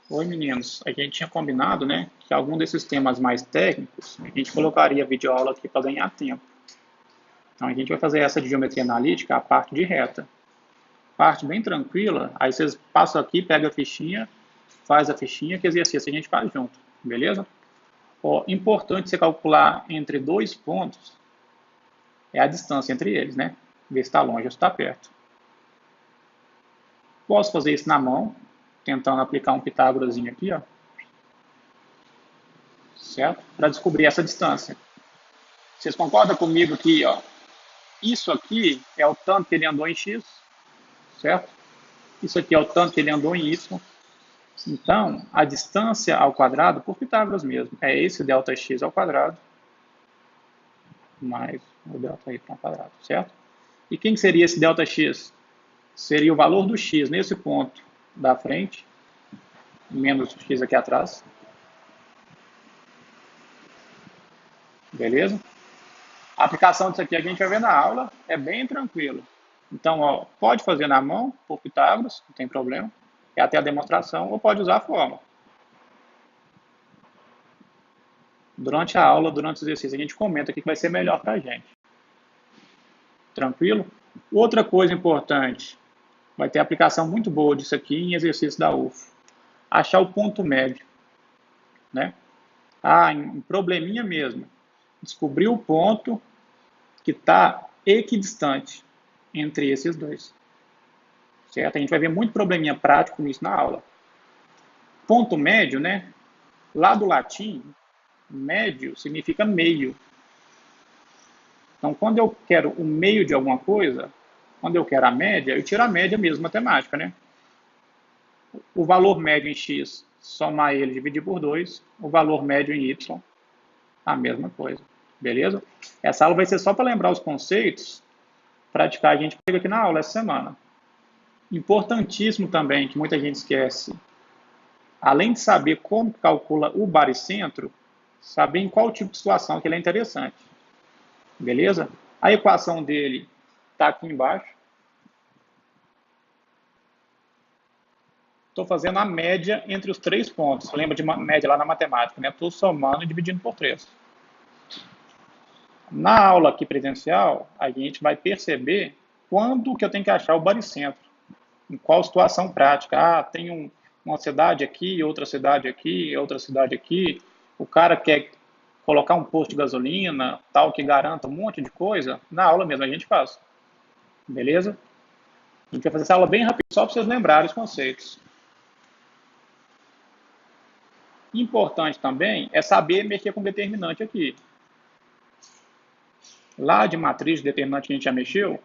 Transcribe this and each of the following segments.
Oi, meninos. A gente tinha combinado, né, que algum desses temas mais técnicos, a gente colocaria videoaula aqui para ganhar tempo. Então, a gente vai fazer essa de geometria analítica, a parte de reta. Parte bem tranquila, aí vocês passam aqui, pega a fichinha, faz a fichinha, que exercício a gente faz junto, beleza? Ó, importante você calcular entre dois pontos é a distância entre eles, né? Ver se está longe ou se está perto. Posso fazer isso na mão, tentando aplicar um Pitágorazinho aqui, ó, certo? Para descobrir essa distância. Vocês concordam comigo que, ó, isso aqui é o tanto que ele andou em x, certo? Isso aqui é o tanto que ele andou em y. Então, a distância ao quadrado, por Pitágoras mesmo, é esse ΔX ao quadrado, mais o ΔY ao quadrado, certo? E quem seria esse ΔX? Seria o valor do x nesse ponto da frente, menos o x aqui atrás. Beleza? A aplicação disso aqui a gente vai ver na aula, é bem tranquilo. Então, ó, pode fazer na mão, por Pitágoras, não tem problema. É até a demonstração, ou pode usar a fórmula. Durante a aula, durante o exercício, a gente comenta o que vai ser melhor para a gente. Tranquilo? Outra coisa importante, vai ter aplicação muito boa disso aqui em exercício da UF. Achar o ponto médio. Né? Em probleminha mesmo. Descobrir o ponto que está equidistante entre esses dois. Certo? A gente vai ver muito probleminha prático nisso na aula. Ponto médio, né? Lá do latim, médio significa meio. Então, quando eu quero o meio de alguma coisa, quando eu quero a média, eu tiro a média mesmo, matemática, né? O valor médio em x, somar ele e dividir por 2. O valor médio em y, a mesma coisa. Beleza? Essa aula vai ser só para lembrar os conceitos, praticar. A gente pega aqui na aula essa semana. Importantíssimo também, que muita gente esquece, além de saber como calcula o baricentro, saber em qual tipo de situação que ele é interessante. Beleza? A equação dele está aqui embaixo. Estou fazendo a média entre os três pontos. Lembra de média lá na matemática, né? Estou somando e dividindo por 3. Na aula aqui presencial, a gente vai perceber quando que eu tenho que achar o baricentro. Em qual situação prática. Tem uma cidade aqui, outra cidade aqui, outra cidade aqui. O cara quer colocar um posto de gasolina, tal, que garanta um monte de coisa. Na aula mesmo a gente faz. Beleza? A gente vai fazer essa aula bem rápido, só para vocês lembrarem os conceitos. Importante também é saber mexer com determinante aqui. Lá de matriz de determinante que a gente já mexeu,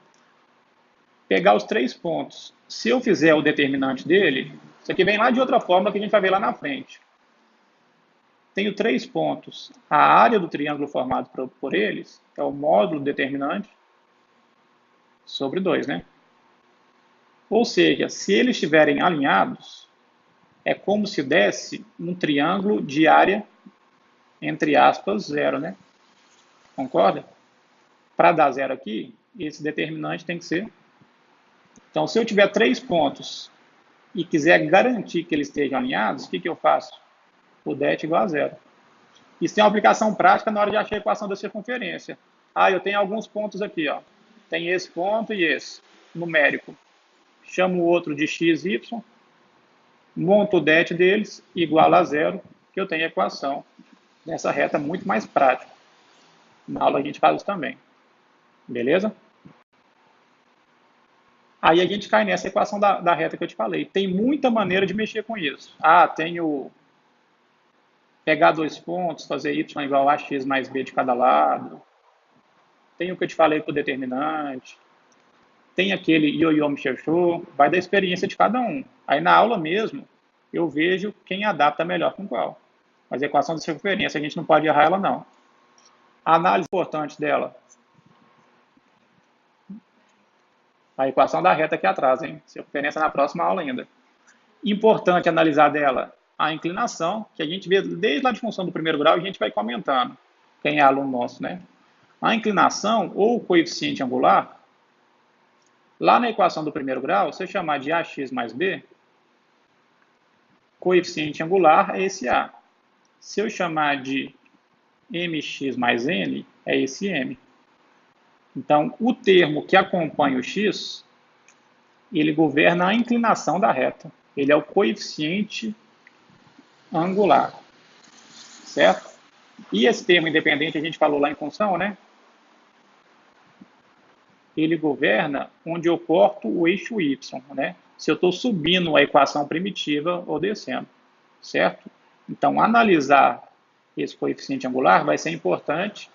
pegar os três pontos. Se eu fizer o determinante dele, isso aqui vem lá de outra forma que a gente vai ver lá na frente. Tenho 3 pontos. A área do triângulo formado por eles é o módulo determinante sobre 2, né? Ou seja, se eles estiverem alinhados, é como se desse um triângulo de área, entre aspas, 0, né? Concorda? Para dar 0 aqui, esse determinante tem que ser. Então, se eu tiver 3 pontos e quiser garantir que eles estejam alinhados, o que eu faço? O det igual a 0. Isso tem uma aplicação prática na hora de achar a equação da circunferência. Eu tenho alguns pontos aqui, ó. Tem esse ponto e esse, numérico. Chamo o outro de x, y, monto o det deles, igual a 0, que eu tenho a equação dessa reta muito mais prática. Na aula a gente faz isso também. Beleza? Aí a gente cai nessa equação da reta que eu te falei. Tem muita maneira de mexer com isso. Tenho pegar 2 pontos, fazer y igual a x mais b de cada lado. Tem o que eu te falei para o determinante. Tem aquele ioiô me cherchou. Vai da experiência de cada um. Aí na aula mesmo, eu vejo quem adapta melhor com qual. Mas a equação de circunferência, a gente não pode errar ela, não. A análise importante dela. A equação da reta aqui atrás, hein? Circunferência na próxima aula ainda. Importante analisar dela a inclinação, que a gente vê desde lá de função do primeiro grau, e a gente vai comentando. Quem é aluno nosso, né? A inclinação, ou o coeficiente angular, lá na equação do primeiro grau, se eu chamar de ax mais b, coeficiente angular é esse A. Se eu chamar de mx mais n, é esse m. Então, o termo que acompanha o x, ele governa a inclinação da reta. Ele é o coeficiente angular, certo? E esse termo independente, a gente falou lá em função, né? Ele governa onde eu corto o eixo y, né? Se eu estou subindo a equação primitiva ou descendo, certo? Então, analisar esse coeficiente angular vai ser importante.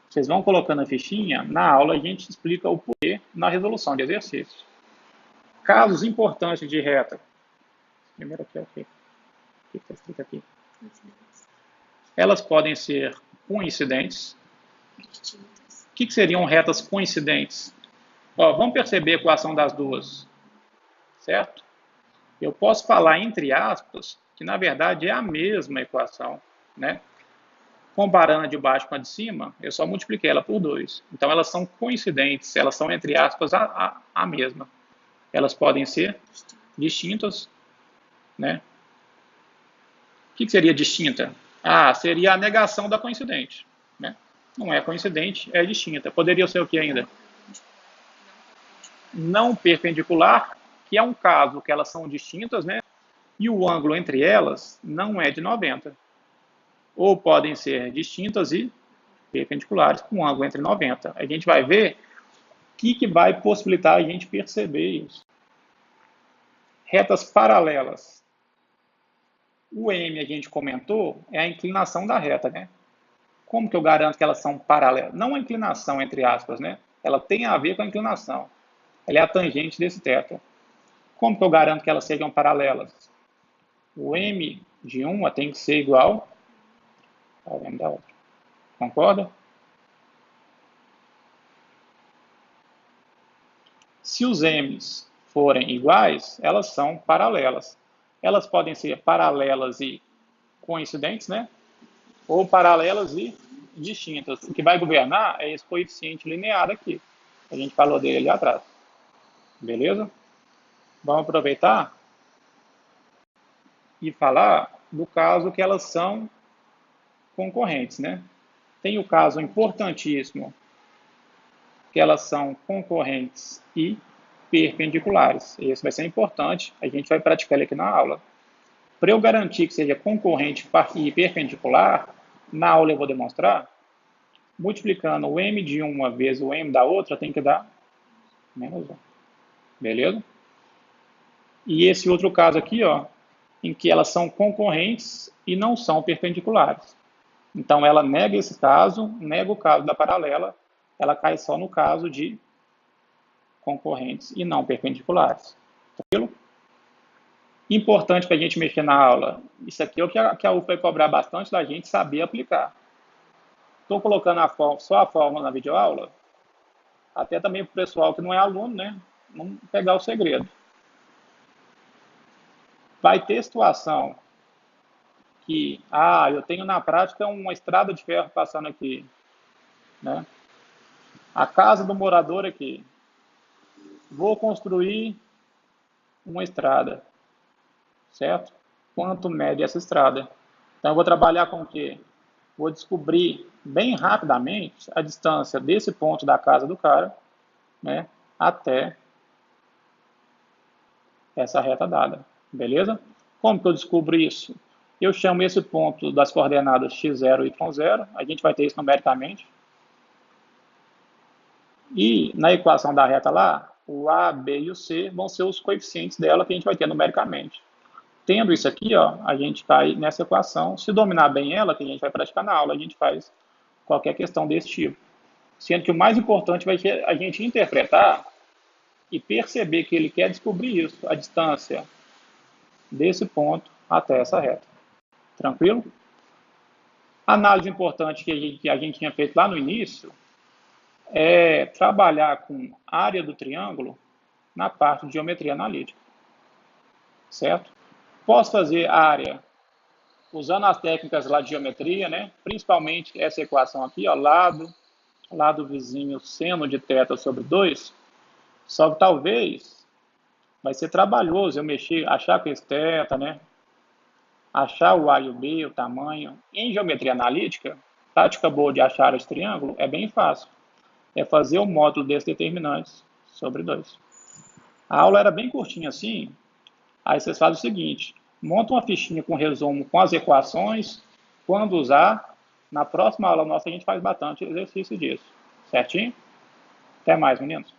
Vocês vão colocando a fichinha, na aula a gente explica o porquê na resolução de exercícios. Casos importantes de reta. Primeiro aqui é o quê? O que está escrito aqui? Elas podem ser coincidentes. O que seriam retas coincidentes? Ó, vamos perceber a equação das duas, certo? Eu posso falar entre aspas que na verdade é a mesma equação, né? Comparando a de baixo com a de cima, eu só multipliquei ela por 2. Então elas são coincidentes, elas são entre aspas a mesma. Elas podem ser distintas, né? O que seria distinta? Ah, seria a negação da coincidente, né? Não é coincidente, é distinta. Poderia ser o que ainda? Não perpendicular, que é um caso que elas são distintas, né? E o ângulo entre elas não é de 90. Ou podem ser distintas e perpendiculares, com um ângulo entre 90. A gente vai ver o que vai possibilitar a gente perceber isso. Retas paralelas. O M, a gente comentou, é a inclinação da reta, né? Como que eu garanto que elas são paralelas? Não a inclinação, entre aspas, né? Ela tem a ver com a inclinação. Ela é a tangente desse teto. Como que eu garanto que elas sejam paralelas? O M de uma tem que ser igual ao M da outra. Concorda? Se os M's forem iguais, elas são paralelas. Elas podem ser paralelas e coincidentes, né? Ou paralelas e distintas. O que vai governar é esse coeficiente linear aqui. A gente falou dele ali atrás. Beleza? Vamos aproveitar e falar do caso que elas são concorrentes, né? Tem o caso importantíssimo que elas são concorrentes e perpendiculares. Esse vai ser importante, a gente vai praticar ele aqui na aula. Para eu garantir que seja concorrente e perpendicular, na aula eu vou demonstrar, multiplicando o m de uma vezes o m da outra, tem que dar menos 1. Beleza? E esse outro caso aqui, ó, em que elas são concorrentes e não são perpendiculares. Então, ela nega esse caso, nega o caso da paralela, ela cai só no caso de concorrentes e não perpendiculares. Tranquilo? Importante para a gente mexer na aula. Isso aqui é o que a UF vai cobrar bastante da gente saber aplicar. Estou colocando só a fórmula na videoaula, até também para o pessoal que não é aluno, né? Não pegar o segredo. Vai ter situação que, eu tenho na prática uma estrada de ferro passando aqui, né? A casa do morador aqui. Vou construir uma estrada, certo? Quanto mede essa estrada? Então, eu vou trabalhar com o quê? Vou descobrir bem rapidamente a distância desse ponto da casa do cara, né, até essa reta dada, beleza? Como que eu descubro isso? Eu chamo esse ponto das coordenadas x0 e y0, a gente vai ter isso numericamente. E na equação da reta lá, o A, B e o C vão ser os coeficientes dela que a gente vai ter numericamente. Tendo isso aqui, ó, a gente cai nessa equação. Se dominar bem ela, que a gente vai praticar na aula, a gente faz qualquer questão desse tipo. Sendo que o mais importante vai ser a gente interpretar e perceber que ele quer descobrir isso, a distância desse ponto até essa reta. Tranquilo? Análise importante que a gente tinha feito lá no início é trabalhar com área do triângulo na parte de geometria analítica. Certo? Posso fazer área usando as técnicas lá de geometria, né? Principalmente essa equação aqui, ó, lado vizinho seno de θ sobre 2. Só que talvez vai ser trabalhoso eu mexer, achar com esse θ, né? achar o A e o B, o tamanho. Em geometria analítica, tática boa de achar esse triângulo é bem fácil. É fazer o módulo desses determinantes sobre 2. A aula era bem curtinha assim, aí vocês fazem o seguinte, montam uma fichinha com resumo com as equações, quando usar. Na próxima aula nossa a gente faz bastante exercício disso. Certinho? Até mais, meninos.